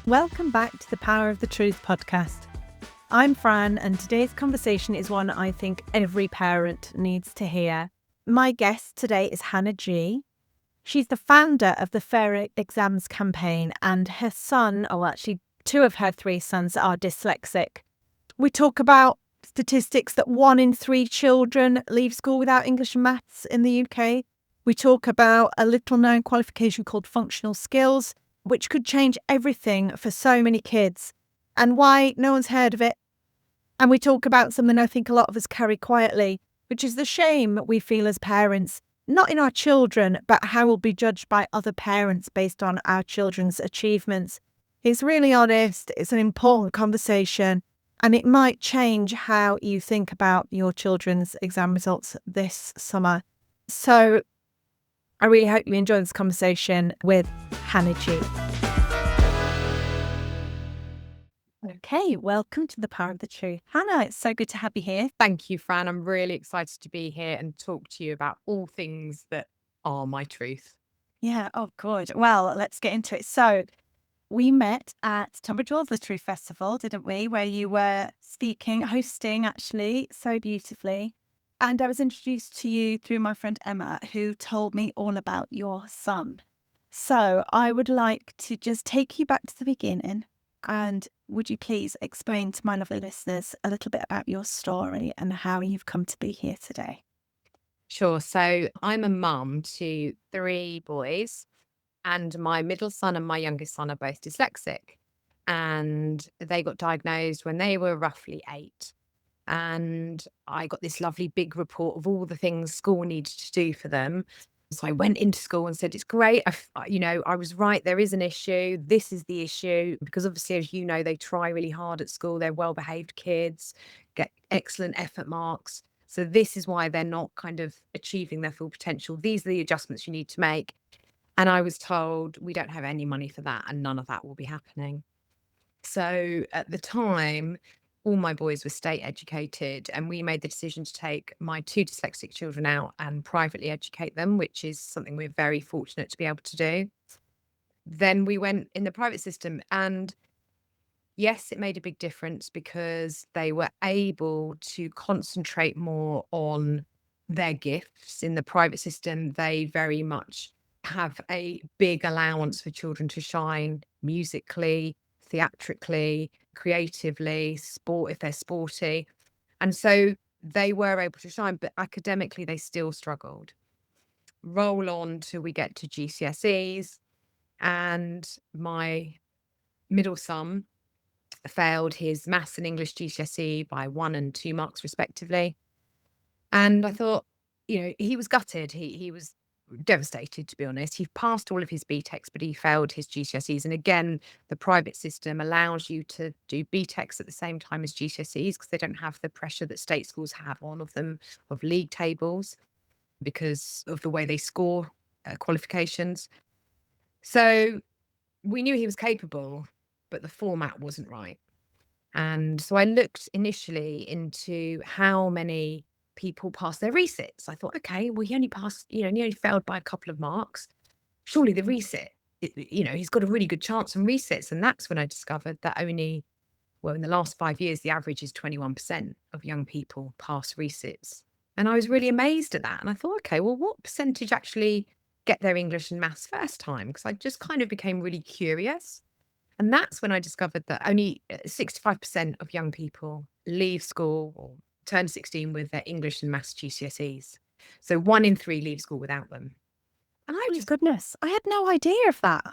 Welcome back to the Power of the Truth podcast. I'm Fran, and today's conversation is one I think every parent needs to hear. My guest today is Hannah G. She's the founder of the Fair Exams campaign, and her son, or actually two of her three sons, are dyslexic. We talk about statistics that 1 in 3 children leave school without English and maths in the UK. We talk about a little-known qualification called functional skills, which could change everything for so many kids, and why no one's heard of it. And we talk about something I think a lot of us carry quietly, which is the shame we feel as parents, not in our children, but how we'll be judged by other parents based on our children's achievements. It's really honest, it's an important conversation, and it might change how you think about your children's exam results this summer. So I really hope you enjoy this conversation with Hannah G. Okay, welcome to the Power of the Truth. Hannah, it's so good to have you here. Thank you, Fran. I'm really excited to be here and talk to you about all things that are my truth. Yeah, oh, good. Well, let's get into it. So we met at Tunbridge Wells, the Truth Festival, didn't we? Where you were hosting actually, so beautifully. And I was introduced to you through my friend Emma, who told me all about your son. So I would like to just take you back to the beginning. And would you please explain to my lovely listeners a little bit about your story and how you've come to be here today? Sure. So I'm a mum to 3 boys, and my middle son and my youngest son are both dyslexic. And they got diagnosed when they were roughly 8. And I got this lovely big report of all the things school needed to do for them. So I went into school and said, it's great. I was right. There is an issue. This is the issue. Because obviously, as you know, they try really hard at school. They're well-behaved kids, get excellent effort marks. So this is why they're not kind of achieving their full potential. These are the adjustments you need to make. And I was told, we don't have any money for that, and none of that will be happening. So at the time, all my boys were state educated, and we made the decision to take my 2 dyslexic children out and privately educate them, which is something we're very fortunate to be able to do. Then we went in the private system, and yes, it made a big difference because they were able to concentrate more on their gifts. In the private system, they very much have a big allowance for children to shine musically, theatrically, creatively, sport if they're sporty. And so they were able to shine, but academically they still struggled. Roll on till we get to GCSEs, and my middle son failed his maths and English GCSE by 1 and 2 marks respectively. And I thought, he was gutted. He was devastated, to be honest. He passed all of his BTECs, but he failed his GCSEs. And again, the private system allows you to do BTECs at the same time as GCSEs because they don't have the pressure that state schools have on of them, of league tables, because of the way they score qualifications. So we knew he was capable, but the format wasn't right. And so I looked initially into how many people passed their resits. I thought, okay, well, he only passed, he only failed by a couple of marks. Surely the resit, he's got a really good chance on resits. And that's when I discovered that in the last 5 years, the average is 21% of young people pass resits. And I was really amazed at that. And I thought, okay, well, what percentage actually get their English and maths first time? Because I just kind of became really curious. And that's when I discovered that only 65% of young people leave school or turn 16 with their English and maths GCSEs. So 1 in 3 leave school without them. And I Oh, goodness, I had no idea of that.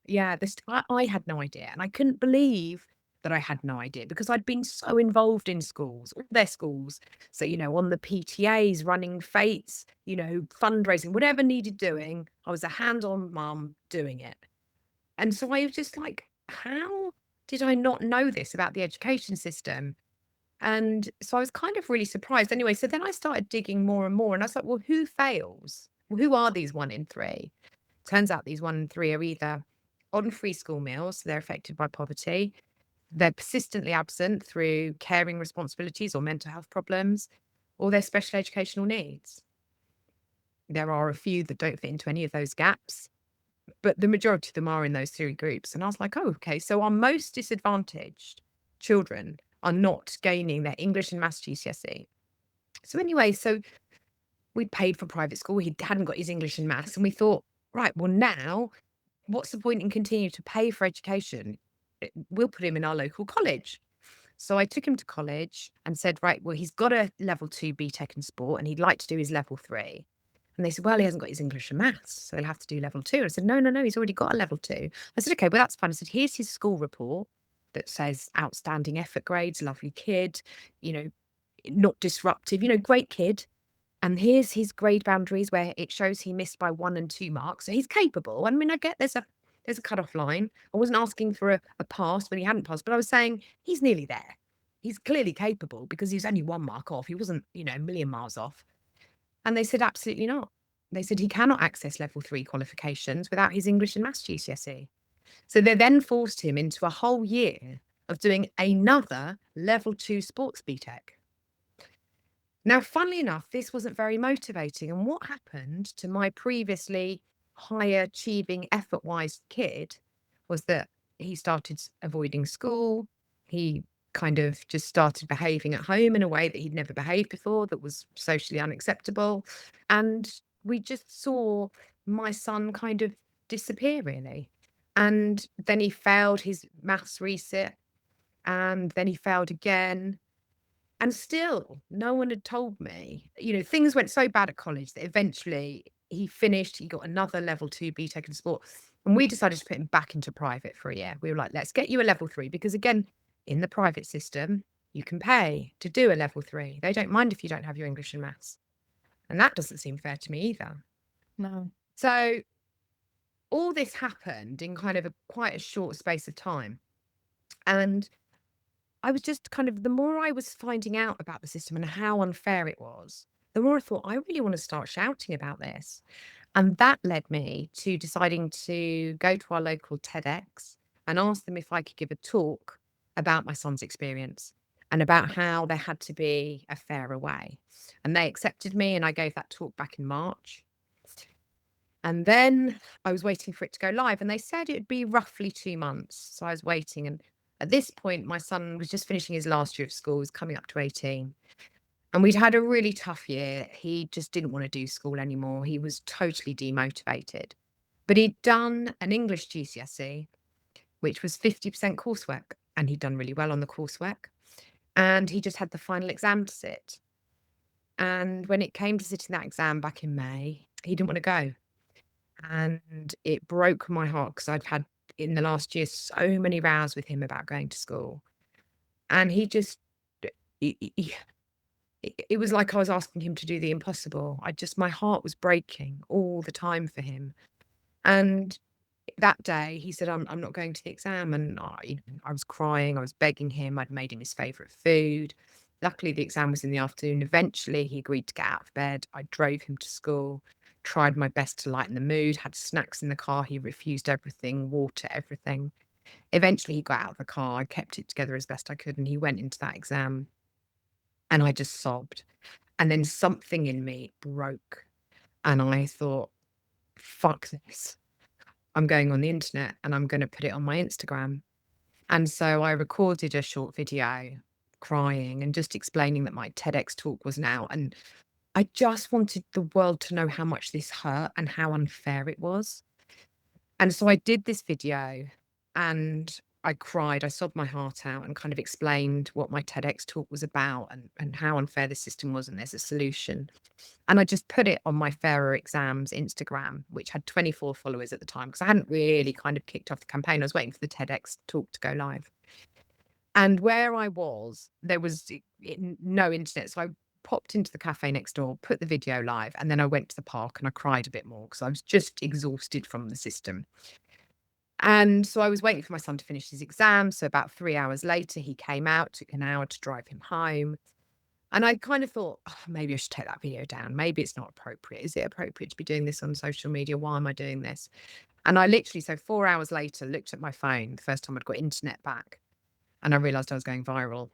Yeah, I had no idea. And I couldn't believe that I had no idea because I'd been so involved in schools, all their schools. So, on the PTAs, running fates, fundraising, whatever needed doing, I was a hands-on mum doing it. And so I was just like, how did I not know this about the education system? And so I was kind of really surprised. Anyway, so then I started digging more and more, and I was like, well, who fails? Well, who are these 1 in 3? Turns out these 1 in 3 are either on free school meals, so they're affected by poverty. They're persistently absent through caring responsibilities or mental health problems, or they're special educational needs. There are a few that don't fit into any of those gaps. but the majority of them are in those 3 groups. And I was like, "Oh, okay, so our most disadvantaged children are not gaining their English and maths GCSE." So anyway, so we'd paid for private school, he hadn't got his English and maths, and we thought, "Right, well, now what's the point in continuing to pay for education? We'll put him in our local college." So I took him to college and said, "Right, well, he's got a level 2 BTEC in sport and he'd like to do his level 3." And they said, "Well, he hasn't got his English and maths, so he'll have to do level 2." And I said, "No, no, no, he's already got a level 2." I said, "Okay, well, that's fine." I said, "Here's his school report that says outstanding effort grades, lovely kid, you know, not disruptive, great kid. And here's his grade boundaries where it shows he missed by 1 and 2 marks. So he's capable." I mean, I get there's a cut-off line. I wasn't asking for a pass when he hadn't passed, but I was saying he's nearly there. He's clearly capable because he's only 1 mark off. He wasn't, a million miles off. And they said, "Absolutely not." They said he cannot access level 3 qualifications without his English and maths GCSE. So they then forced him into a whole year of doing another level 2 sports BTEC. Now, funnily enough, this wasn't very motivating. And what happened to my previously higher achieving effort wise kid was that he started avoiding school. He kind of just started behaving at home in a way that he'd never behaved before, that was socially unacceptable. And we just saw my son kind of disappear, really. And then he failed his maths resit, and then he failed again. And still, no one had told me. Things went so bad at college that eventually he finished, he got another level 2 BTEC in sport, and we decided to put him back into private for a year. We were like, "Let's get you a level 3," because again, in the private system, you can pay to do a level 3. They don't mind if you don't have your English and maths. And that doesn't seem fair to me either. No. So all this happened in kind of quite a short space of time. And I was just kind of, the more I was finding out about the system and how unfair it was, the more I thought, I really want to start shouting about this. And that led me to deciding to go to our local TEDx and ask them if I could give a talk about my son's experience and about how there had to be a fairer way. And they accepted me, and I gave that talk back in March. And then I was waiting for it to go live, and they said it would be roughly 2 months. So I was waiting, and at this point, my son was just finishing his last year of school, he was coming up to 18. And we'd had a really tough year. He just didn't want to do school anymore. He was totally demotivated. But he'd done an English GCSE, which was 50% coursework, and he'd done really well on the coursework. And he just had the final exam to sit. And when it came to sitting that exam back in May, he didn't want to go. And it broke my heart because I'd had in the last year so many rows with him about going to school. And he just, he it was like I was asking him to do the impossible. My heart was breaking all the time for him. And that day he said, I'm not going to the exam. And I was crying. I was begging him. I'd made him his favorite food. Luckily, the exam was in the afternoon. Eventually, he agreed to get out of bed. I drove him to school, tried my best to lighten the mood, had snacks in the car. He refused everything, water, everything. Eventually, he got out of the car. I kept it together as best I could. And he went into that exam, and I just sobbed. And then something in me broke. And I thought, fuck this. I'm going on the internet and I'm going to put it on my Instagram. And so I recorded a short video crying and just explaining that my TEDx talk was now. And I just wanted the world to know how much this hurt and how unfair it was. And so I did this video and I cried. I sobbed my heart out and kind of explained what my TEDx talk was about and how unfair the system was, and there's a solution. And I just put it on my Fairer Exams Instagram, which had 24 followers at the time, because I hadn't really kind of kicked off the campaign. I was waiting for the TEDx talk to go live. And where I was, there was no internet. So I popped into the cafe next door, put the video live, and then I went to the park and I cried a bit more because I was just exhausted from the system. And so I was waiting for my son to finish his exam. So about 3 hours later, he came out, took an hour to drive him home. And I kind of thought, "Oh, maybe I should take that video down. Maybe it's not appropriate. Is it appropriate to be doing this on social media? Why am I doing this?" And I literally, so 4 hours later, looked at my phone, the first time I'd got internet back, and I realized I was going viral.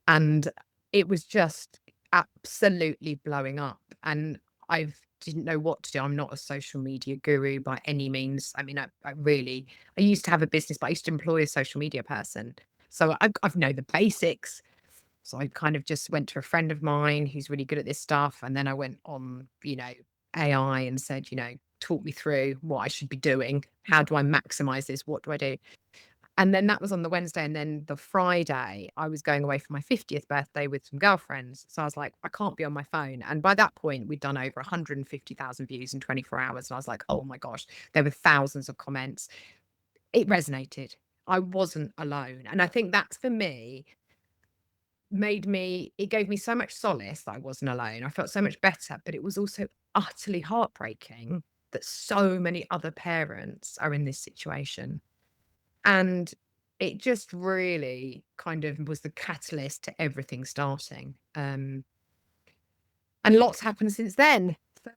And it was just absolutely blowing up. And I've didn't know what to do. I'm not a social media guru by any means. I mean, I used to have a business, but I used to employ a social media person. So I've know the basics. So I kind of just went to a friend of mine who's really good at this stuff. And then I went on, AI and said, talk me through what I should be doing. How do I maximize this? What do I do? And then that was on the Wednesday, and then the Friday, I was going away for my 50th birthday with some girlfriends. So I was like, I can't be on my phone. And by that point, we'd done over 150,000 views in 24 hours. And I was like, oh my gosh, there were thousands of comments. It resonated. I wasn't alone. And I think that's for me, it gave me so much solace that I wasn't alone. I felt so much better, but it was also utterly heartbreaking that so many other parents are in this situation. And it just really kind of was the catalyst to everything starting. And lots happened since then. So,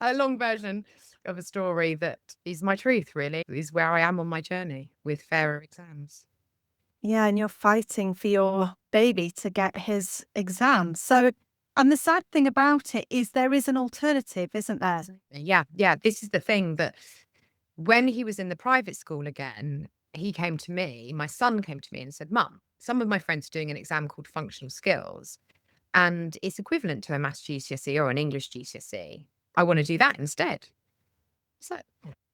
a long version of a story that is my truth, really, is where I am on my journey with fairer exams. Yeah, and you're fighting for your baby to get his exam. So, and the sad thing about it is there is an alternative, isn't there? Yeah, yeah. This is the thing that when he was in the private school again, my son came to me and said, Mum, some of my friends are doing an exam called functional skills, and it's equivalent to a maths GCSE or an English GCSE. I want to do that instead. So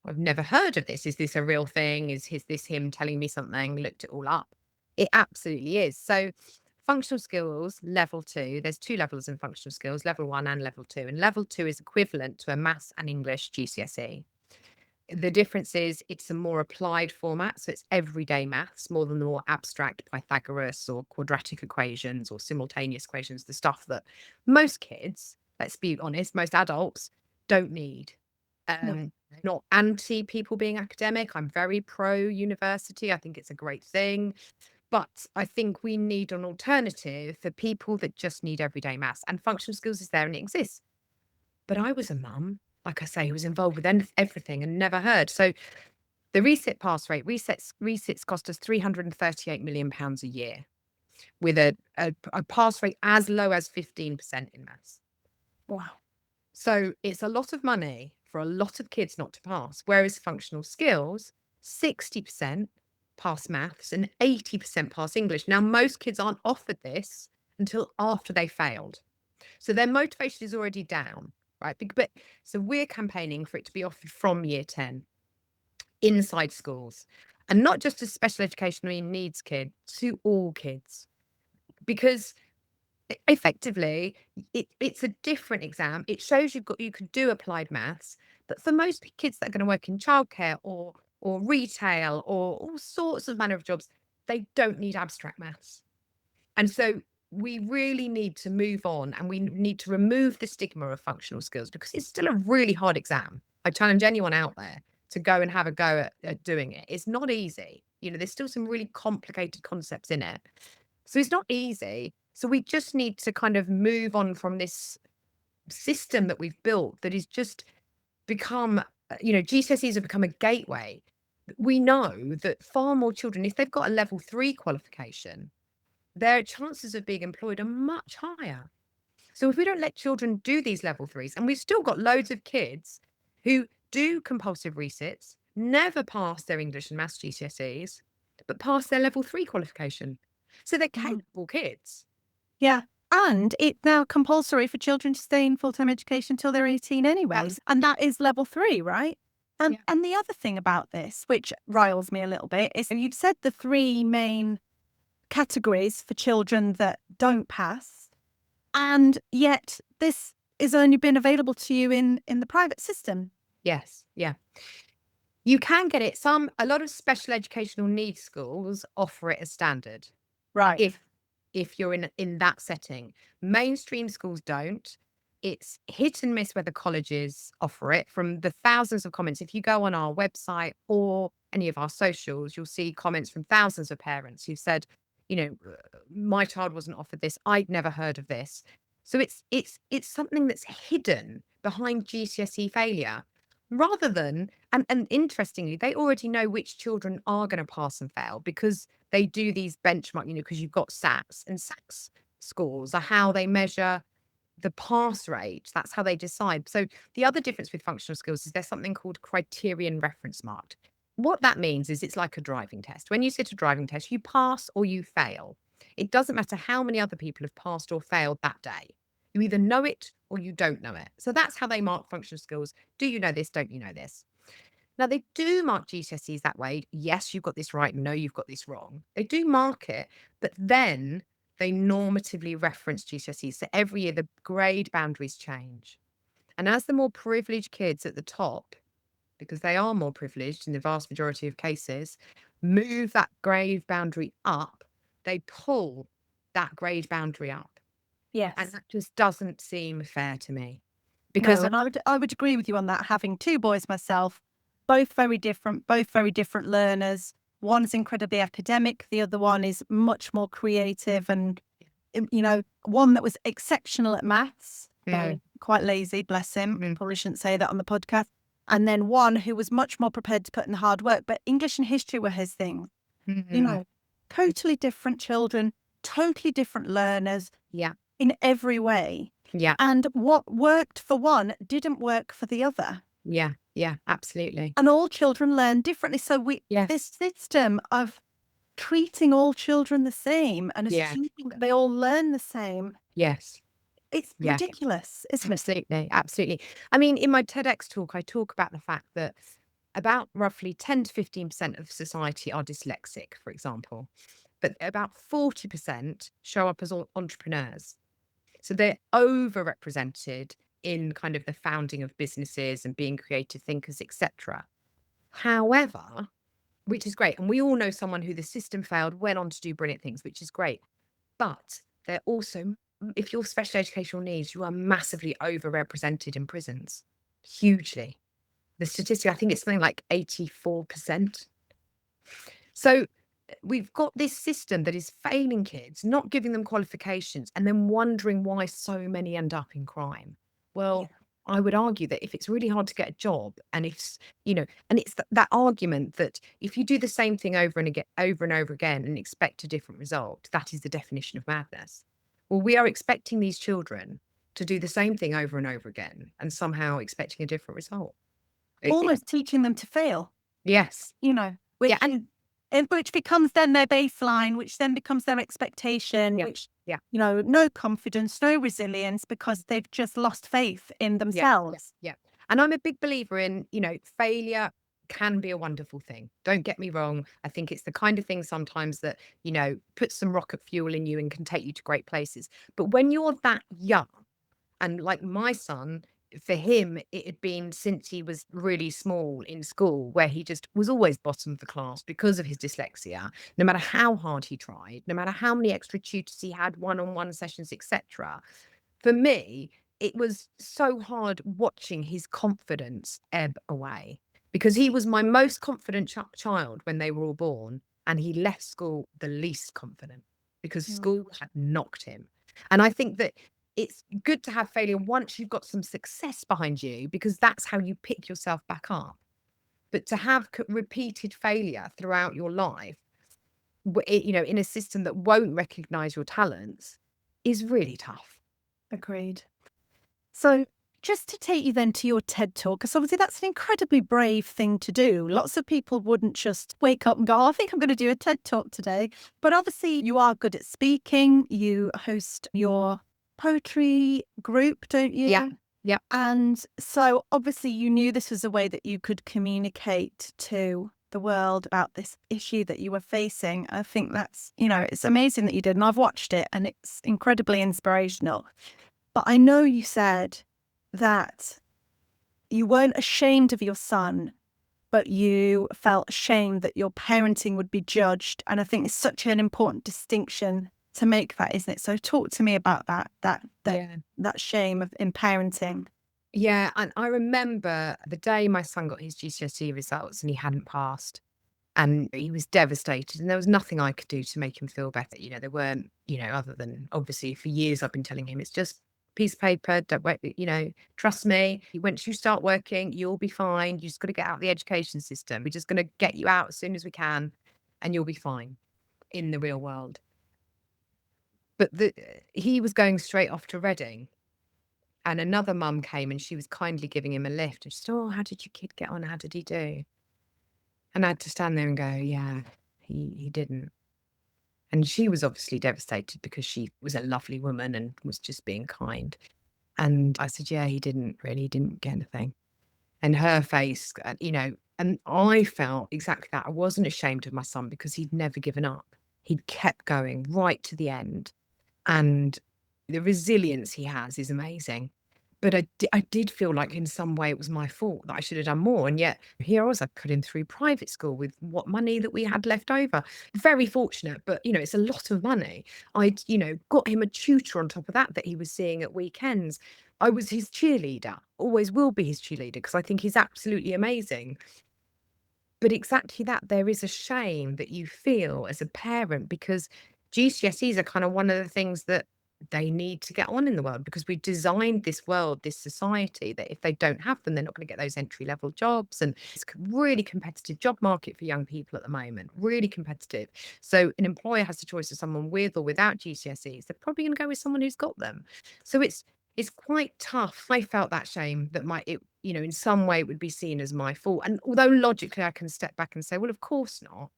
I've never heard of this. Is this a real thing? Is this him telling me something? Looked it all up. It absolutely is. So functional skills, level 2, there's 2 levels in functional skills, level 1 and level 2. And level 2 is equivalent to a maths and English GCSE. The difference is it's a more applied format, so it's everyday maths more than the more abstract Pythagoras or quadratic equations or simultaneous equations, the stuff that most kids, let's be honest, most adults don't need. No. Not anti people being academic. I'm very pro university. I think it's a great thing. But I think we need an alternative for people that just need everyday maths. And functional skills is there and it exists. But I was a mum, like I say, who was involved with everything and never heard. So the resit pass rate, resits cost us £338 million a year with a pass rate as low as 15% in maths. Wow. So it's a lot of money for a lot of kids not to pass. Whereas functional skills, 60% pass maths and 80% pass English. Now, most kids aren't offered this until after they failed. So their motivation is already down, right? But so we're campaigning for it to be offered from year 10 inside schools, and not just to special educational needs kids, to all kids, because effectively it's a different exam. It shows you can do applied maths, but for most kids that are going to work in childcare or retail or all sorts of manner of jobs, they don't need abstract maths. And so we really need to move on and we need to remove the stigma of functional skills because it's still a really hard exam. I challenge anyone out there to go and have a go at doing it. It's not easy. There's still some really complicated concepts in it. So it's not easy. So we just need to kind of move on from this system that we've built that is just become, GCSEs have become a gateway. We know that far more children, if they've got a level 3 qualification, their chances of being employed are much higher. So if we don't let children do these level 3s, and we've still got loads of kids who do compulsive resits, never pass their English and maths GCSEs, but pass their level 3 qualification. So they're capable kids. Yeah. And it's now compulsory for children to stay in full-time education until they're 18 anyways. And that is level 3, right? And the other thing about this, which riles me a little bit, is you've said the 3 main categories for children that don't pass, and yet this has only been available to you in the private system. Yes. Yeah. You can get it. A lot of special educational needs schools offer it as standard. Right. If you're in that setting. Mainstream schools don't. It's hit and miss whether colleges offer it. From the thousands of comments, if you go on our website or any of our socials, you'll see comments from thousands of parents who said, my child wasn't offered this. I'd never heard of this. So it's something that's hidden behind GCSE failure rather than, and interestingly, they already know which children are going to pass and fail because they do these benchmark, because you've got SATs, and SATs scores are how they measure the pass rate, that's how they decide. So the other difference with functional skills is there's something called criterion reference marked. What that means is it's like a driving test. When you sit a driving test, you pass or you fail. It doesn't matter how many other people have passed or failed that day. You either know it or you don't know it. So that's how they mark functional skills. Do you know this? Don't you know this? Now, they do mark GCSEs that way. Yes, you've got this right. No, you've got this wrong. They do mark it, but then they normatively reference GCSEs. So every year, the grade boundaries change. And as the more privileged kids at the top, because they are more privileged in the vast majority of cases, move that grade boundary up, they pull that grade boundary up. And Yes. that just doesn't seem fair to me. No, Because and I would agree with you on that. Having two boys myself, both very different learners. One's incredibly academic, the other one is much more creative, and one that was exceptional at maths, quite lazy, bless him. Probably shouldn't say that on the podcast. And then one who was much more prepared to put in hard work, but English and history were his things. Totally different children, totally different learners. Yeah. In every way. Yeah. And what worked for one didn't work for the other. Yeah. Yeah. Absolutely. And all children learn differently. So this system of treating all children the same and assuming that they all learn the same. Yes. It's ridiculous, isn't it? Absolutely. Absolutely. I mean, in my TEDx talk, I talk about the fact that about roughly 10 to 15% of society are dyslexic, for example, but about 40% show up as entrepreneurs. So they're overrepresented in kind of the founding of businesses and being creative thinkers, etc. However, which is great, and we all know someone who the system failed, went on to do brilliant things, which is great. But they're also, if you're special educational needs, you are massively overrepresented in prisons, hugely. The statistic, I think it's something like 84%. So we've got this system that is failing kids, not giving them qualifications, and then wondering why so many end up in crime. Well, I would argue that if it's really hard to get a job, and if, and it's that argument that if you do the same thing over and over again and expect a different result, that is the definition of madness. Well, we are expecting these children to do the same thing over and over again and somehow expecting a different result. Almost teaching them to fail. Yes. Which becomes then their baseline, which then becomes their expectation, which, no confidence, no resilience, because they've just lost faith in themselves. Yeah. And I'm a big believer in, failure can be a wonderful thing. Don't get me wrong. I think it's the kind of thing sometimes that, puts some rocket fuel in you and can take you to great places. But when you're that young, and like my son, for him, it had been since he was really small in school, where he just was always bottom of the class because of his dyslexia, no matter how hard he tried, no matter how many extra tutors he had, one-on-one sessions, etc. For me, it was so hard watching his confidence ebb away, because he was my most confident child when they were all born, and he left school the least confident because school had knocked him. And I think that it's good to have failure once you've got some success behind you, because that's how you pick yourself back up. But to have repeated failure throughout your life, in a system that won't recognize your talents, is really tough. Agreed. So just to take you then to your TED Talk, because obviously that's an incredibly brave thing to do. Lots of people wouldn't just wake up and go, I think I'm going to do a TED Talk today. But obviously you are good at speaking. You host your poetry group, don't you? Yeah. And so obviously you knew this was a way that you could communicate to the world about this issue that you were facing. I think that's, it's amazing that you did. And I've watched it and it's incredibly inspirational. But I know you said that you weren't ashamed of your son, but you felt ashamed that your parenting would be judged. And I think it's such an important distinction to make that, isn't it? So talk to me about that shame in parenting. Yeah, and I remember the day my son got his GCSE results and he hadn't passed, and he was devastated, and there was nothing I could do to make him feel better. There weren't, other than obviously for years I've been telling him it's just a piece of paper, don't wait, trust me. Once you start working, you'll be fine. You just got to get out of the education system. We're just going to get you out as soon as we can, and you'll be fine in the real world. But he was going straight off to Reading, And another mum came and she was kindly giving him a lift. And she said, "Oh, how did your kid get on? How did he do?" And I had to stand there and go, "Yeah, he didn't." And she was obviously devastated because she was a lovely woman and was just being kind. And I said, "Yeah, he didn't get anything." And her face, and I felt exactly that. I wasn't ashamed of my son because he'd never given up. He'd kept going right to the end. And the resilience he has is amazing. But I did feel like in some way it was my fault that I should have done more. And yet here I was, I put him through private school with what money that we had left over. Very fortunate, but it's a lot of money. I'd, got him a tutor on top of that he was seeing at weekends. I was his cheerleader, always will be his cheerleader because I think he's absolutely amazing. But exactly that, there is a shame that you feel as a parent because GCSEs are kind of one of the things that they need to get on in the world because we've designed this world, this society that if they don't have them, they're not going to get those entry level jobs. And it's a really competitive job market for young people at the moment, really competitive. So an employer has the choice of someone with or without GCSEs. They're probably going to go with someone who's got them. So it's quite tough. I felt that shame that in some way it would be seen as my fault. And although logically I can step back and say, well, of course not,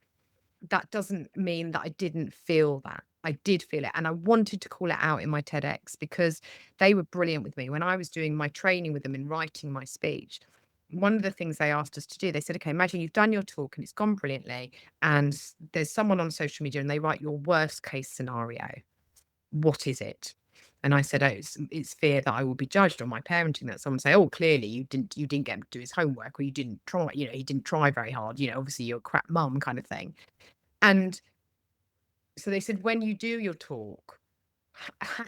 that doesn't mean that I didn't feel that. I did feel it. And I wanted to call it out in my TEDx because they were brilliant with me. When I was doing my training with them in writing my speech, one of the things they asked us to do, they said, okay, imagine you've done your talk and it's gone brilliantly. And there's someone on social media and they write your worst case scenario. What is it? And I said, "Oh, it's fear that I will be judged on my parenting." That someone say, "Oh, clearly you didn't get him to do his homework, or you didn't try. He didn't try very hard. Obviously you're a crap mum, kind of thing." And so they said, when you do your talk,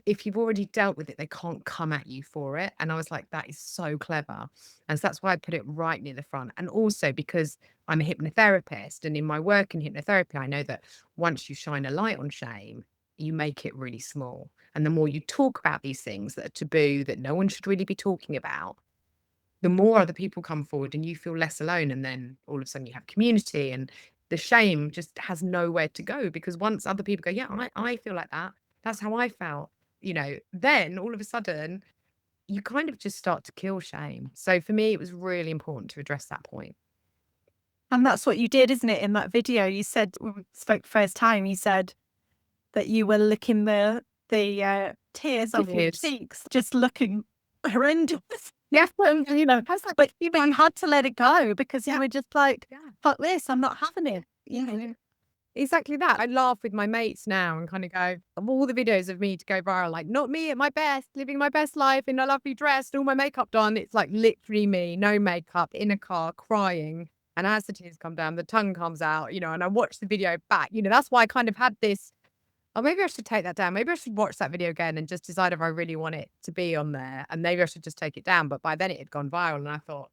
if you've already dealt with it, they can't come at you for it. And I was like, that is so clever. And so that's why I put it right near the front. And also because I'm a hypnotherapist and in my work in hypnotherapy, I know that once you shine a light on shame, you make it really small. And the more you talk about these things that are taboo, that no one should really be talking about, the more other people come forward and you feel less alone. And then all of a sudden you have community and the shame just has nowhere to go because once other people go, yeah, I feel like that. That's how I felt. Then all of a sudden you kind of just start to kill shame. So for me, it was really important to address that point. And that's what you did, isn't it? In that video, you said when we spoke first time, you said that you were licking the tears off your Tears. cheeks, just looking horrendous. Yeah. Well, I was like, but you had to let it go because you Yeah. were just like, yeah. fuck this, I'm not having it. Yeah. Exactly that. I laugh with my mates now and kind of go, of all the videos of me to go viral, like not me at my best, living my best life in a lovely dress, all my makeup done. It's like literally me, no makeup, in a car, crying. And as the tears come down, the tongue comes out, and I watch the video back. That's why I kind of had this, oh, maybe I should take that down. Maybe I should watch that video again and just decide if I really want it to be on there. And maybe I should just take it down. But by then it had gone viral and I thought,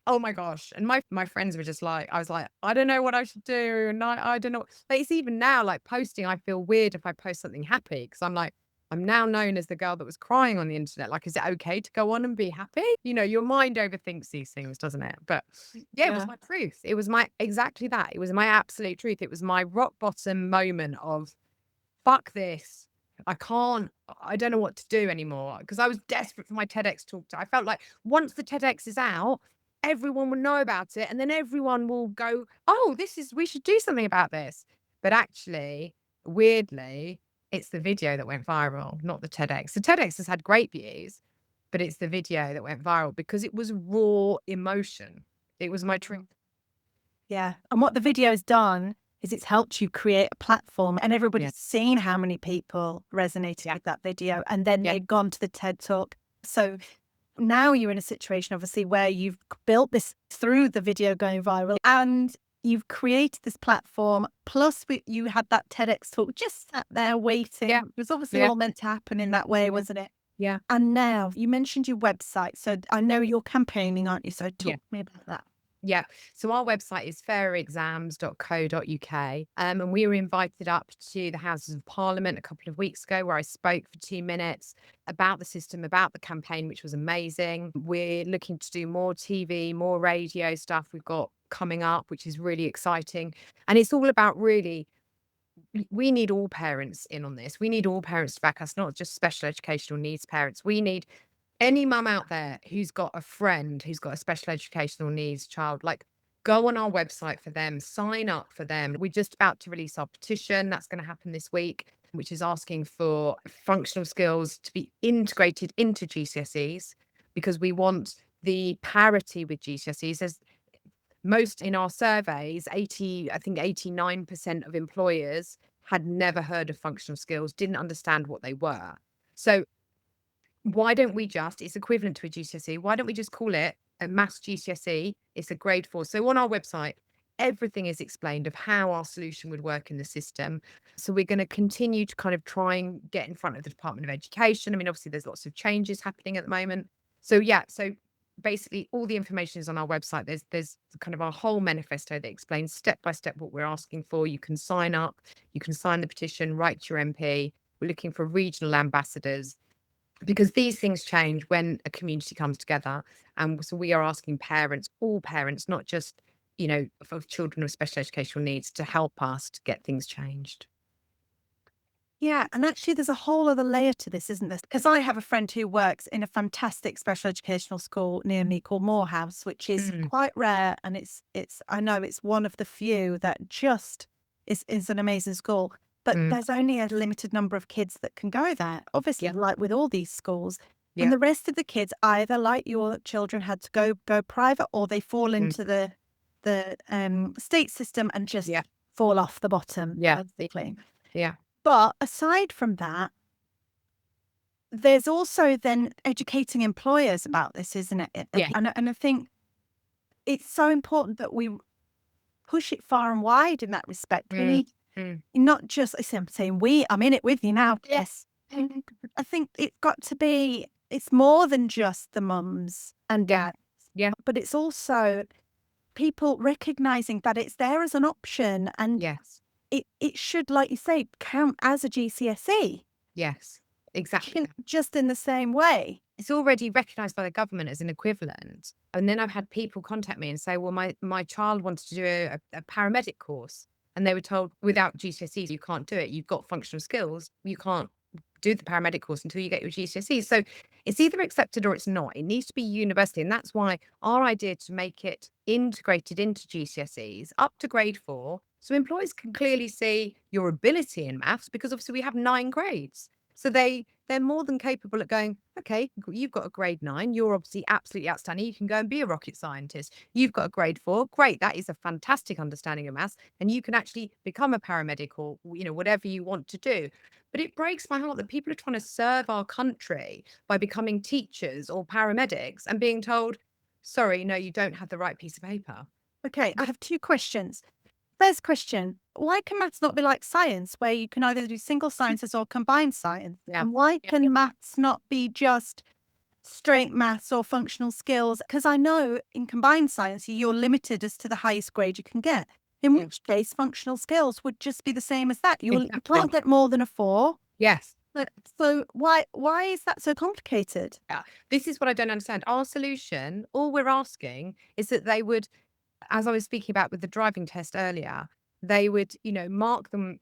oh my gosh. And my friends were just like, I was like, I don't know what I should do. And I don't know. But it's even now like posting, I feel weird if I post something happy because I'm like, I'm now known as the girl that was crying on the internet. Like, is it okay to go on and be happy? Your mind overthinks these things, doesn't it? But yeah, it was my truth. It was exactly that. It was my absolute truth. It was my rock bottom moment of fuck this. I don't know what to do anymore because I was desperate for my TEDx talk. I felt like once the TEDx is out, everyone will know about it and then everyone will go, oh, we should do something about this. But actually, weirdly, it's the video that went viral, not the TEDx. The TEDx has had great views, but it's the video that went viral because it was raw emotion. It was my truth. Yeah. And what the video has done is it's helped you create a platform and everybody's seen how many people resonated with that video. And then they've gone to the TED Talk. So now you're in a situation, obviously, where you've built this through the video going viral and you've created this platform. Plus, you had that TEDx talk just sat there waiting. Yeah. It was obviously all meant to happen in that way, wasn't it? Yeah. And now you mentioned your website. So I know you're campaigning, aren't you? So talk to me about that. Yeah. So our website is fairexams.co.uk. And we were invited up to the Houses of Parliament a couple of weeks ago where I spoke for 2 minutes about the system, about the campaign, which was amazing. We're looking to do more TV, more radio stuff we've got coming up, which is really exciting. And it's all about really, we need all parents in on this. We need all parents to back us, not just special educational needs parents. We need Any mum out there who's got a friend who's got a special educational needs child, like, go on our website for them, sign up for them. We're just about to release our petition. That's going to happen this week, which is asking for functional skills to be integrated into GCSEs because we want the parity with GCSEs. There's most in our surveys, 80, I think 89% of employers had never heard of functional skills, didn't understand what they were. So why don't we just, it's equivalent to a GCSE, why don't we just call it a maths GCSE? It's a grade 4. So on our website, everything is explained of how our solution would work in the system. So we're going to continue to kind of try and get in front of the Department of Education. I mean, obviously there's lots of changes happening at the moment. So yeah, so basically all the information is on our website. There's kind of our whole manifesto that explains step by step what we're asking for. You can sign up, you can sign the petition, write to your MP. We're looking for regional ambassadors because these things change when a community comes together. And so we are asking parents, all parents, not just, for children with special educational needs, to help us to get things changed. Yeah, and actually there's a whole other layer to this, isn't there? Because I have a friend who works in a fantastic special educational school near me called Morehouse, which is Mm, quite rare, and it's I know it's one of the few that just is an amazing school. But mm, there's only a limited number of kids that can go there, obviously, yeah, like with all these schools. And yeah, the rest of the kids either, like your children, had to go private, or they fall mm, into the state system and just yeah, fall off the bottom, yeah, basically. yeah, But aside from that, there's also then educating employers about this, isn't it? yeah, And I think it's so important that we push it far and wide in that respect. We mm, need mm, not just, I'm saying we, I'm in it with you now. Yes. I think it's got to be, it's more than just the mums and dads, yeah, but it's also people recognizing that it's there as an option, and yes, it should, like you say, count as a GCSE. yes, exactly. Just in the same way. It's already recognised by the government as an equivalent. And then I've had people contact me and say, well, my child wanted to do a paramedic course. And they were told without GCSEs, you can't do it. You've got functional skills. You can't do the paramedic course until you get your GCSEs. So it's either accepted or it's not. It needs to be university. And that's why our idea to make it integrated into GCSEs up to grade 4. So employers can clearly see your ability in maths because obviously we have 9 grades. So they're more than capable at going, okay, you've got a grade 9. You're obviously absolutely outstanding. You can go and be a rocket scientist. You've got a grade 4. Great. That is a fantastic understanding of maths. And you can actually become a paramedic or, whatever you want to do. But it breaks my heart that people are trying to serve our country by becoming teachers or paramedics and being told, sorry, no, you don't have the right piece of paper. Okay, I have two questions. First question, why can maths not be like science, where you can either do single sciences or combined science? Yeah. And why Yeah. can maths not be just straight maths or functional skills? Because I know in combined science, you're limited as to the highest grade you can get. In Yeah. which case, functional skills would just be the same as that. You Exactly. can't get more than a 4. Yes. So why is that so complicated? Yeah. This is what I don't understand. Our solution, all we're asking is that they would, as I was speaking about with the driving test earlier, they would, mark them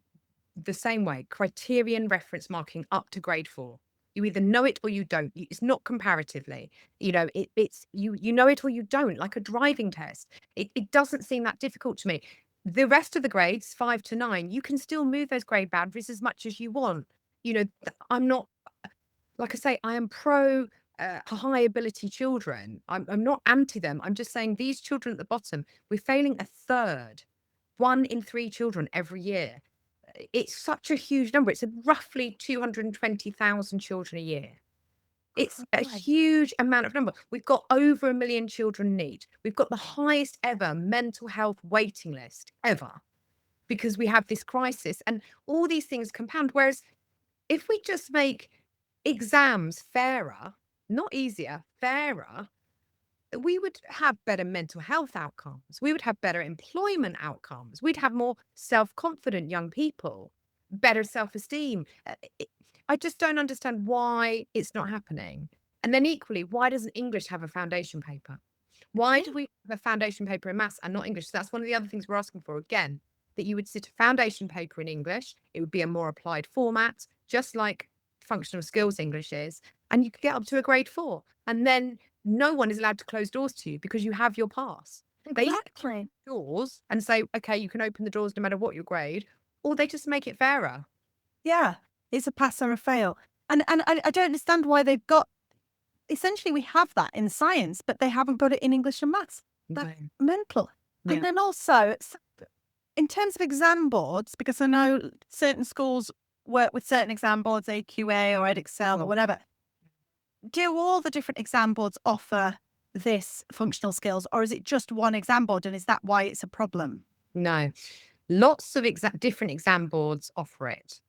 the same way, criterion reference marking up to grade 4. You either know it or you don't. It's not comparatively. It's you know it or you don't, like a driving test. It doesn't seem that difficult to me. The rest of the grades, 5 to 9, you can still move those grade boundaries as much as you want. I'm not, like I say, I am pro high ability children. I'm not anti them. I'm just saying these children at the bottom, we're failing a third, 1 in 3 children every year. It's such a huge number. It's roughly 220,000 children a year. It's a Right. huge amount of number. We've got over 1 million children need. We've got the highest ever mental health waiting list ever because we have this crisis and all these things compound. Whereas if we just make exams fairer, not easier, fairer, we would have better mental health outcomes. We would have better employment outcomes. We'd have more self-confident young people, better self-esteem. I just don't understand why it's not happening. And then equally, why doesn't English have a foundation paper? Why do we have a foundation paper in maths and not English? So that's one of the other things we're asking for again, that you would sit a foundation paper in English. It would be a more applied format, just like functional skills English is. and you could get up to a grade 4. And then no one is allowed to close doors to you because you have your pass. They Exactly. doors and say, okay, you can open the doors no matter what your grade, or they just make it fairer. Yeah. It's a pass or a fail. And I don't understand why they've got, essentially we have that in science, but they haven't got it in English and maths. That's mental. Yeah. And then also, in terms of exam boards, because I know certain schools work with certain exam boards, AQA or Edexcel or whatever, do all the different exam boards offer this functional skills, or is it just one exam board, and is that why it's a problem? No, lots of different exam boards offer it.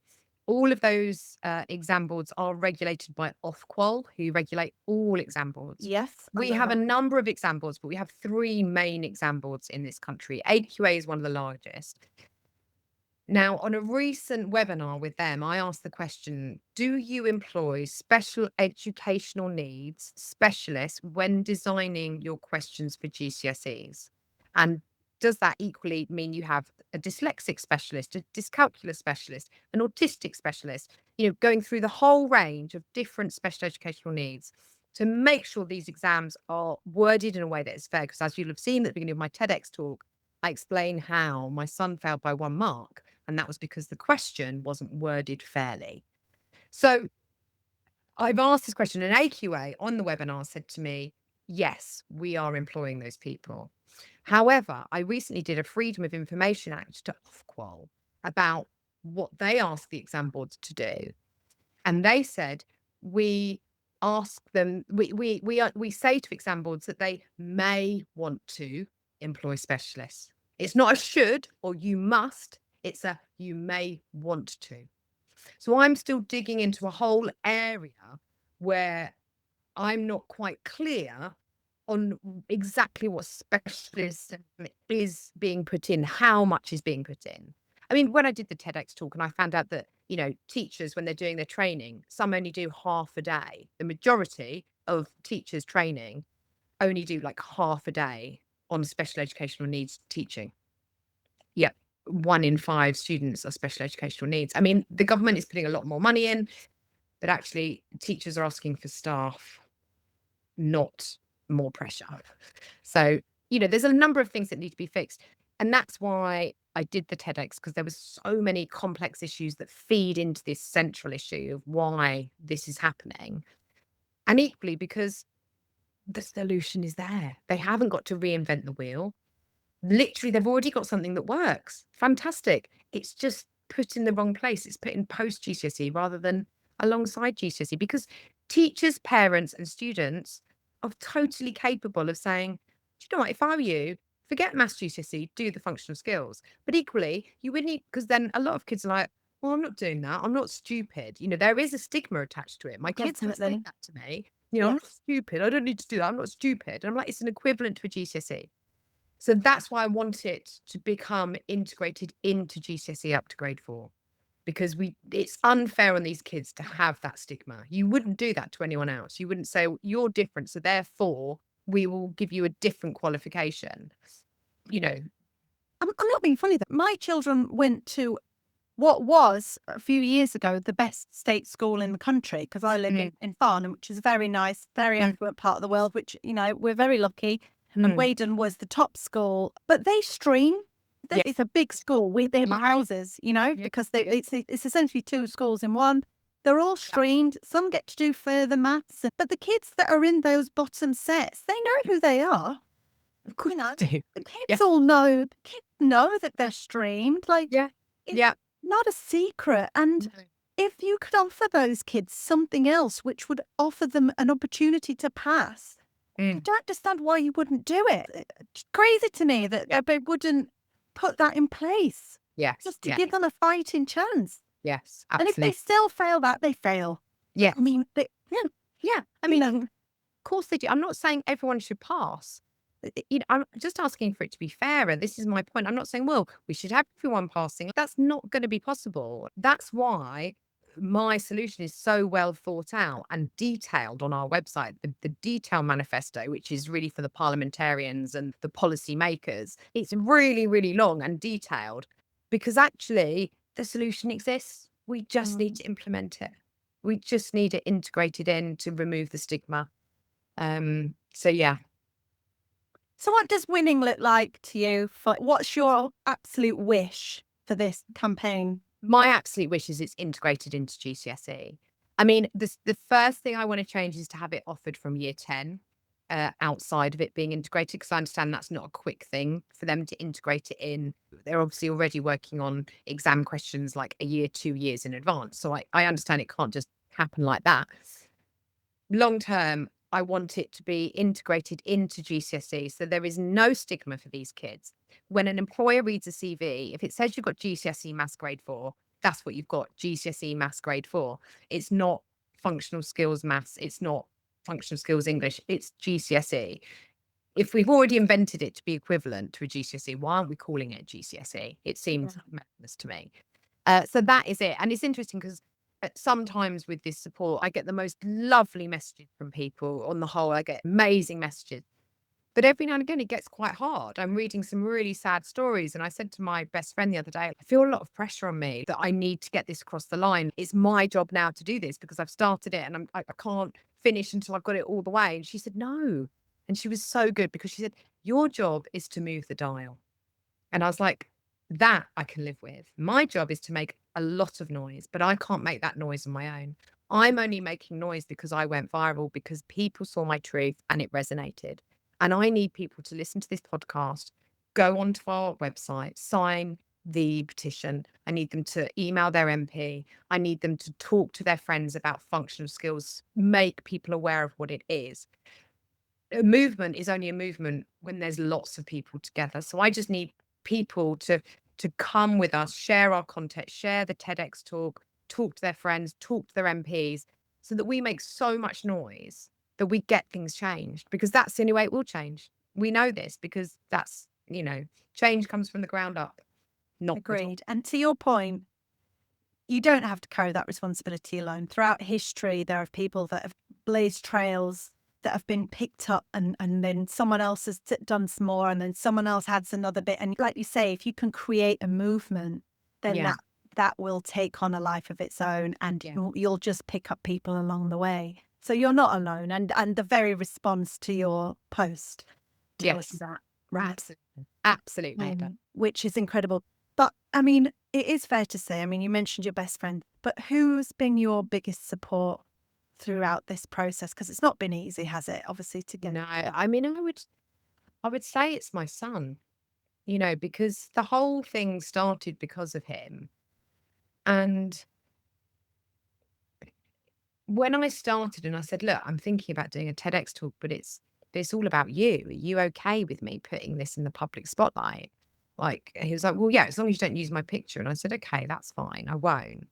All of those exam boards are regulated by Ofqual, who regulate all exam boards. Yes. We have a number of exam boards, but we have 3 main exam boards in this country. AQA is one of the largest. Now, on a recent webinar with them, I asked the question, do you employ special educational needs specialists when designing your questions for GCSEs? And does that equally mean you have a dyslexic specialist, a dyscalculia specialist, an autistic specialist, going through the whole range of different special educational needs to make sure these exams are worded in a way that is fair? Because as you'll have seen at the beginning of my TEDx talk, I explain how my son failed by 1 mark, and that was because the question wasn't worded fairly. So I've asked this question, and AQA on the webinar said to me, yes, we are employing those people. However, I recently did a Freedom of Information Act to Ofqual about what they ask the exam boards to do. And they said, we ask them, we say to exam boards that they may want to employ specialists. It's not a should or you must, it's a you may want to. So I'm still digging into a whole area where I'm not quite clear on exactly what specialism is being put in, how much is being put in. I mean, when I did the TEDx talk and I found out that, teachers, when they're doing their training, some only do half a day. The majority of teachers training only do like half a day on special educational needs teaching. Yeah. 1 in 5 students are special educational needs. I mean, the government is putting a lot more money in, but actually teachers are asking for staff, not more pressure. So, there's a number of things that need to be fixed. And that's why I did the TEDx, because there was so many complex issues that feed into this central issue of why this is happening. And equally because the solution is there. They haven't got to reinvent the wheel. Literally, they've already got something that works. Fantastic. It's just put in the wrong place. It's put in post GCSE rather than alongside GCSE, because teachers, parents, and students are totally capable of saying, do you know what, if I were you, forget maths GCSE, do the functional skills. But equally, you would need, because then a lot of kids are like, well, I'm not doing that. I'm not stupid. There is a stigma attached to it. My kids have said that to me. I'm not stupid. I don't need to do that. I'm not stupid. And I'm like, it's an equivalent to a GCSE. So that's why I want it to become integrated into GCSE up to grade 4, because it's unfair on these kids to have that stigma. You wouldn't do that to anyone else. You wouldn't say, you're different, so therefore we will give you a different qualification. I'm not being funny though. My children went to what was a few years ago the best state school in the country, because I live in Farnham, which is a very nice, very affluent part of the world, which, we're very lucky. And Weydon was the top school, but they stream. It's a big school with their houses, because it's essentially 2 schools in one. They're all streamed. Some get to do further maths, but the kids that are in those bottom sets, they know who they are. Of course The kids all know. The kids know that they're streamed. It's not a secret. And if you could offer those kids something else, which would offer them an opportunity to pass, I don't understand why you wouldn't do it. It's crazy to me that they wouldn't put that in place. Yes. Just to give them a fighting chance. Yes, And if absolutely. they still fail that, they fail. Yeah. I mean, I mean, of course they do. I'm not saying everyone should pass. I'm just asking for it to be fairer. This is my point. I'm not saying, well, we should have everyone passing. That's not going to be possible. That's why my solution is so well thought out and detailed on our website, the detail manifesto, which is really for the parliamentarians and the policy makers. It's really, really long and detailed, because actually the solution exists. We just need to implement it. We just need it integrated in to remove the stigma. So yeah. So what does winning look like to you? What's your absolute wish for this campaign? My absolute wish is it's integrated into GCSE. I mean, the first thing I want to change is to have it offered from year 10, outside of it being integrated, because I understand that's not a quick thing for them to integrate it in. They're obviously already working on exam questions like a year, 2 years in advance. So I understand it can't just happen like that. Long term, I want it to be integrated into GCSE so there is no stigma for these kids. When an employer reads a CV, if it says you've got GCSE Maths Grade 4, that's what you've got, GCSE Maths Grade 4. It's not functional skills maths, it's not functional skills English, it's GCSE. If we've already invented it to be equivalent to a GCSE, why aren't we calling it GCSE? It seems madness to me. So that is it. And it's interesting because sometimes with this support, I get the most lovely messages from people. On the whole, I get amazing messages. But every now and again, it gets quite hard. I'm reading some really sad stories. And I said to my best friend the other day, I feel a lot of pressure on me that I need to get this across the line. It's my job now to do this because I've started it and I can't finish until I've got it all the way. And she said, no. And she was so good because she said, your job is to move the dial. And I was like, that I can live with. My job is to make a lot of noise, but I can't make that noise on my own. I'm only making noise because I went viral, because people saw my truth and it resonated. And I need people to listen to this podcast, go onto our website, sign the petition. I need them to email their MP. I need them to talk to their friends about functional skills, make people aware of what it is. A movement is only a movement when there's lots of people together. So I just need people to come with us, share our content, share the TEDx talk, talk to their friends, talk to their MPs, so that we make so much noise that we get things changed, because that's the only way it will change. We know this because that's, change comes from the ground up, not the top. Agreed. And to your point, you don't have to carry that responsibility alone. Throughout history, there are people that have blazed trails that have been picked up, and then someone else has done some more, and then someone else adds another bit. And like you say, if you can create a movement, then Yeah. that will take on a life of its own, and Yeah. you'll just pick up people along the way. So you're not alone. And the very response to your post tells Yes. you that, right? Absolutely. Absolutely. Which is incredible. But I mean, it is fair to say, I mean, you mentioned your best friend, but who's been your biggest support throughout this process? Because it's not been easy, has it? Obviously, to get. No, I mean, I would say it's my son, because the whole thing started because of him. And when I started and I said, look, I'm thinking about doing a TEDx talk, but it's all about you. Are you okay with me putting this in the public spotlight? Like, he was like, well, yeah, as long as you don't use my picture. And I said, okay, that's fine. I won't.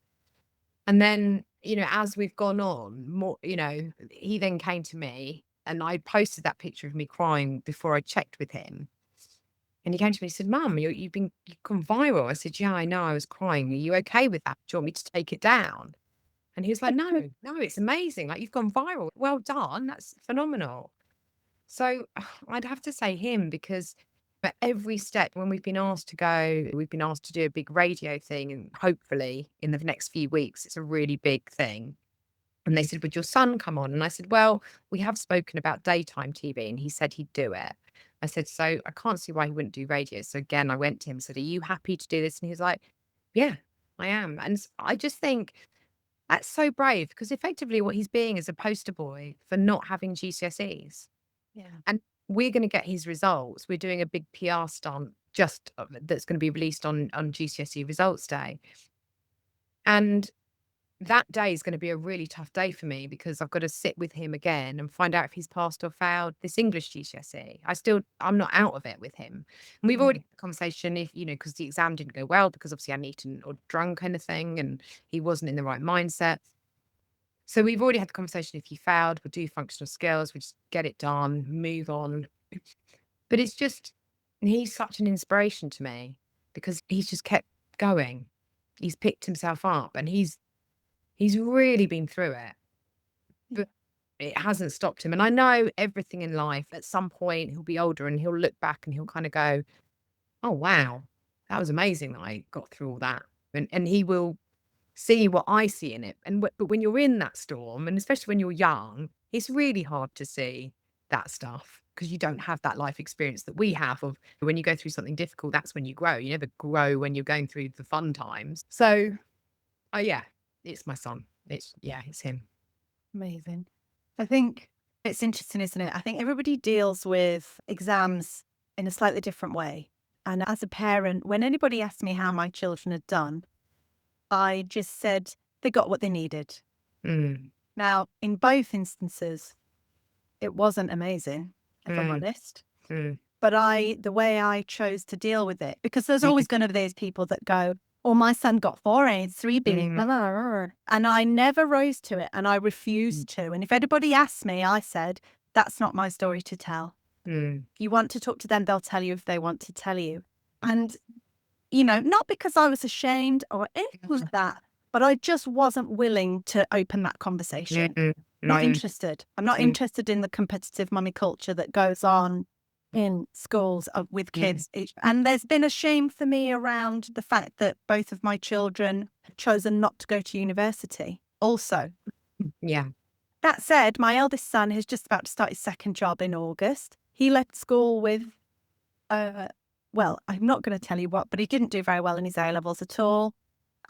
And then, as we've gone on more, he then came to me and I posted that picture of me crying before I checked with him. And he came to me and said, Mum, you've gone viral. I said, yeah, I know, I was crying. Are you okay with that? Do you want me to take it down? And he was like, no, no, it's amazing. Like, you've gone viral. Well done. That's phenomenal. So I'd have to say him, because at every step, when we've been asked to do a big radio thing, and hopefully in the next few weeks, it's a really big thing. And they said, would your son come on? And I said, well, we have spoken about daytime TV, and he said he'd do it. I said, so I can't see why he wouldn't do radio. So again, I went to him and said, are you happy to do this? And he was like, yeah, I am. And I just think that's so brave, because effectively what he's being is a poster boy for not having GCSEs. Yeah. And we're going to get his results. We're doing a big PR stunt that's going to be released on GCSE results day. And that day is going to be a really tough day for me, because I've got to sit with him again and find out if he's passed or failed this English GCSE. I'm not out of it with him. And we've already had a conversation, if, because the exam didn't go well, because obviously I'm eaten or drunk kind of thing, and he wasn't in the right mindset. So we've already had the conversation, if he failed, we'll do functional skills, we just get it done, move on. But he's such an inspiration to me, because he's just kept going. He's picked himself up, and he's really been through it, but it hasn't stopped him. And I know everything in life, at some point he'll be older and he'll look back and he'll kind of go, oh, wow, that was amazing that I got through all that. And he will see what I see in it. But when you're in that storm, and especially when you're young, it's really hard to see that stuff because you don't have that life experience that we have of when you go through something difficult, that's when you grow. You never grow when you're going through the fun times. So, yeah, it's my son. It's him. Amazing. I think it's interesting, isn't it? I think everybody deals with exams in a slightly different way. And as a parent, when anybody asked me how my children had done, I just said they got what they needed. Mm, Now, in both instances, it wasn't amazing, if I'm mm, honest. mm, But the way I chose to deal with it, because there's always going to be those people that go, oh, my son got 4 A's, 3 B's, blah, blah, blah, blah. And I never rose to it and I refused to. And if anybody asked me, I said, that's not my story to tell. mm, If you want to talk to them, they'll tell you if they want to tell you. And, not because I was ashamed or anything like that, but I just wasn't willing to open that conversation. Not interested. I'm not interested in the competitive mummy culture that goes on in schools with kids. And there's been a shame for me around the fact that both of my children have chosen not to go to university also. yeah. That said, my eldest son is just about to start his second job in August. He left school with, well, I'm not going to tell you what, but he didn't do very well in his A-levels at all.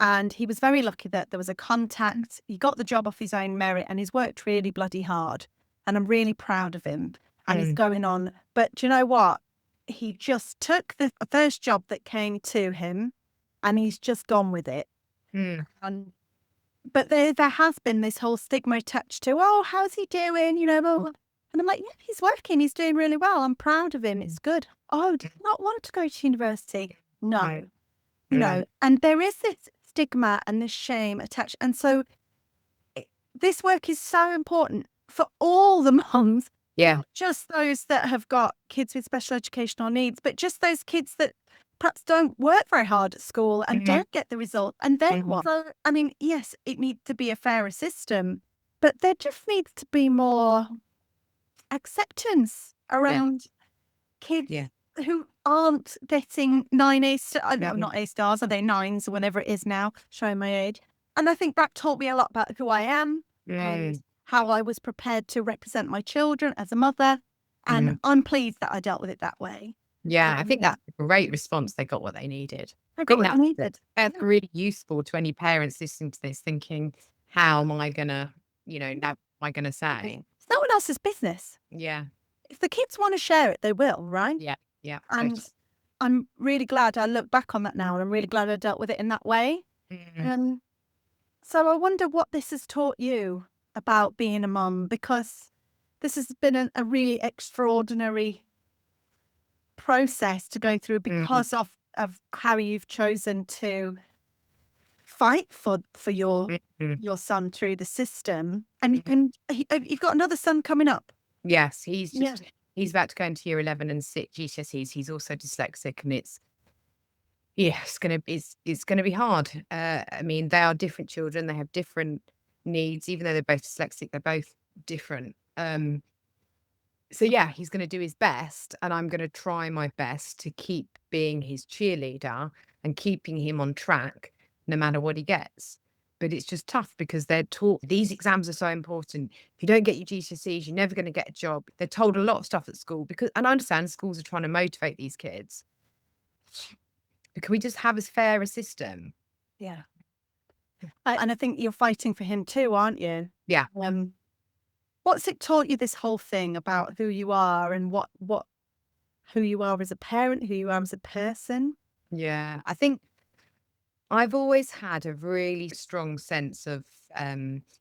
And he was very lucky that there was a contact. He got the job off his own merit and he's worked really bloody hard. And I'm really proud of him. And he's going on. But do you know what? He just took the first job that came to him and he's just gone with it. And but there has been this whole stigma attached to, oh, how's he doing? Blah, blah. And I'm like, yeah, he's working. He's doing really well. I'm proud of him. It's good. Oh, did not want to go to university. No. And there is this stigma and this shame attached. And so this work is so important for all the mums. Yeah. Not just those that have got kids with special educational needs, but just those kids that perhaps don't work very hard at school and don't get the result. And then what? So, I mean, yes, it needs to be a fairer system, but there just needs to be more acceptance around kids who aren't getting 9 A stars, no, not A stars, are they 9s or whatever it is now, showing my age. And I think that taught me a lot about who I am and how I was prepared to represent my children as a mother. And I'm pleased that I dealt with it that way. Yeah, I think that's a great response. They got what they needed. I got what I needed. That's really useful to any parents listening to this thinking, how am I going to, now am I going to say? It's no one else's business. Yeah. If the kids want to share it, they will, right? Yeah. Yeah. And I'm really glad I look back on that now and I'm really glad I dealt with it in that way. So I wonder what this has taught you about being a mum, because this has been a really extraordinary process to go through because of how you've chosen to fight for your son through the system. And you've got another son coming up. Yes, he's about to go into year 11 and sit GCSEs. He's also dyslexic, and it's gonna be hard. I mean, they are different children. They have different needs, even though they're both dyslexic. They're both different. So yeah, he's going to do his best, and I'm going to try my best to keep being his cheerleader and keeping him on track, no matter what he gets. But it's just tough because they're taught these exams are so important. If you don't get your GCSEs, you're never going to get a job. They're told a lot of stuff at school and I understand schools are trying to motivate these kids. But can we just have as fair a system? Yeah. And I think you're fighting for him too, aren't you? Yeah. What's it taught you, this whole thing about who you are and who you are as a parent, who you are as a person? Yeah, I think I've always had a really strong sense of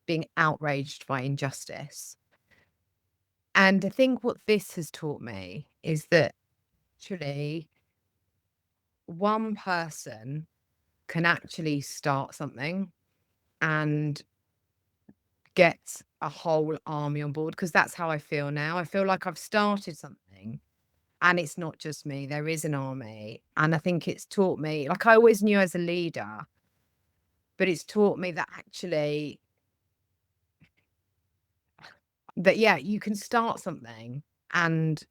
being outraged by injustice. And I think what this has taught me is that actually one person can actually start something and get a whole army on board, because that's how I feel now. I feel like I've started something and it's not just me. There is an army. And I think it's taught me, like I always knew as a leader, but it's taught me that actually yeah, you can start something, and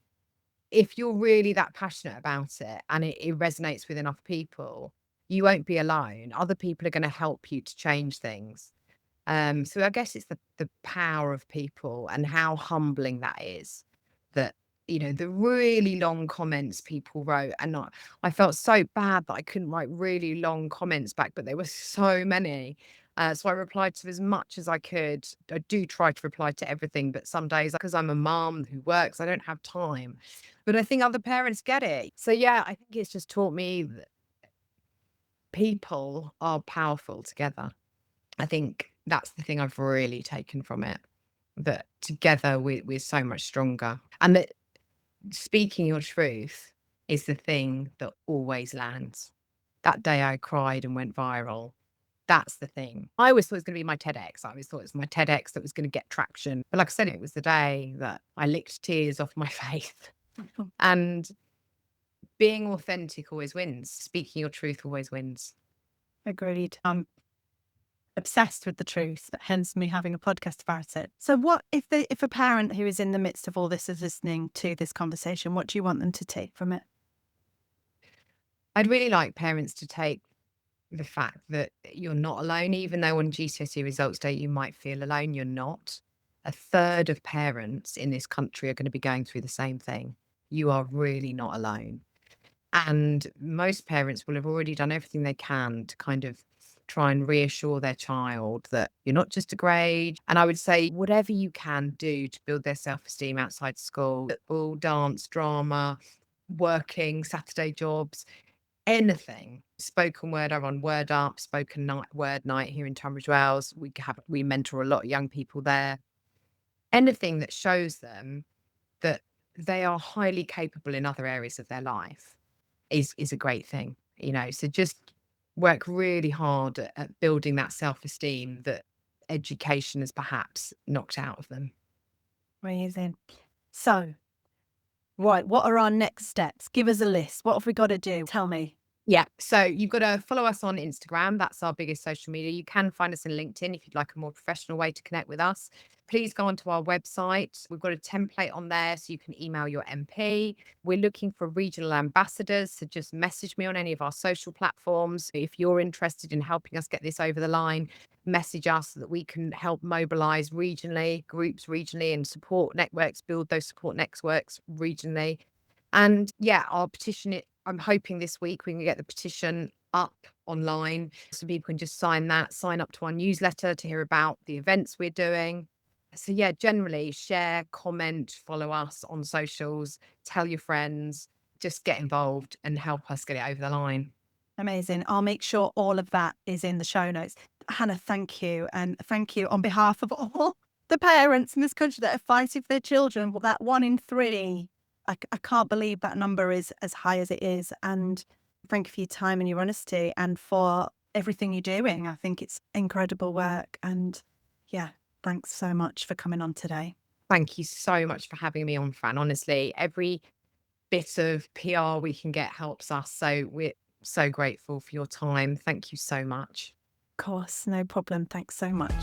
if you're really that passionate about it and it resonates with enough people, you won't be alone. Other people are going to help you to change things. So I guess it's the power of people and how humbling that is. That, the really long comments people wrote, and I felt so bad that I couldn't write really long comments back, but there were so many. So I replied to as much as I could. I do try to reply to everything, but some days, because I'm a mum who works, I don't have time. But I think other parents get it. So yeah, I think it's just taught me that people are powerful together. I think that's the thing I've really taken from it, that together we're so much stronger. And that speaking your truth is the thing that always lands. That day I cried and went viral. That's the thing. I always thought it was going to be my TEDx. I always thought it was my TEDx that was going to get traction. But like I said, it was the day that I licked tears off my face. And being authentic always wins. Speaking your truth always wins. Agreed. I'm obsessed with the truth, hence me having a podcast about it. So what if a parent who is in the midst of all this is listening to this conversation, what do you want them to take from it? I'd really like parents to take the fact that you're not alone, even though on GCSE results day you might feel alone, you're not. A third of parents in this country are going to be going through the same thing. You are really not alone. And most parents will have already done everything they can to kind of try and reassure their child that you're not just a grade. And I would say, whatever you can do to build their self esteem outside school, football, dance, drama, working, Saturday jobs, anything. Spoken word, I run Word Up, spoken night, word night here in Tunbridge Wells. We mentor a lot of young people there. Anything that shows them that they are highly capable in other areas of their life is a great thing. So just work really hard at building that self-esteem that education has perhaps knocked out of them. Amazing. So, right, what are our next steps? Give us a list. What have we got to do? Tell me. Yeah. So you've got to follow us on Instagram. That's our biggest social media. You can find us on LinkedIn if you'd like a more professional way to connect with us. Please go onto our website. We've got a template on there so you can email your MP. We're looking for regional ambassadors. So just message me on any of our social platforms. If you're interested in helping us get this over the line, message us so that we can help mobilize regionally, groups regionally, and support networks, build those support networks regionally. And yeah, our petition, I'm hoping this week we can get the petition up online so people can just sign up to our newsletter to hear about the events we're doing. So yeah, generally share, comment, follow us on socials, tell your friends, just get involved and help us get it over the line. Amazing. I'll make sure all of that is in the show notes. Hannah, thank you. And thank you on behalf of all the parents in this country that are fighting for their children. Well, that 1 in 3, I can't believe that number is as high as it is. And thank you for your time and your honesty and for everything you're doing. I think it's incredible work. And yeah, thanks so much for coming on today. Thank you so much for having me on, Fran. Honestly, every bit of PR we can get helps us. So we're so grateful for your time. Thank you so much. Of course, no problem. Thanks so much.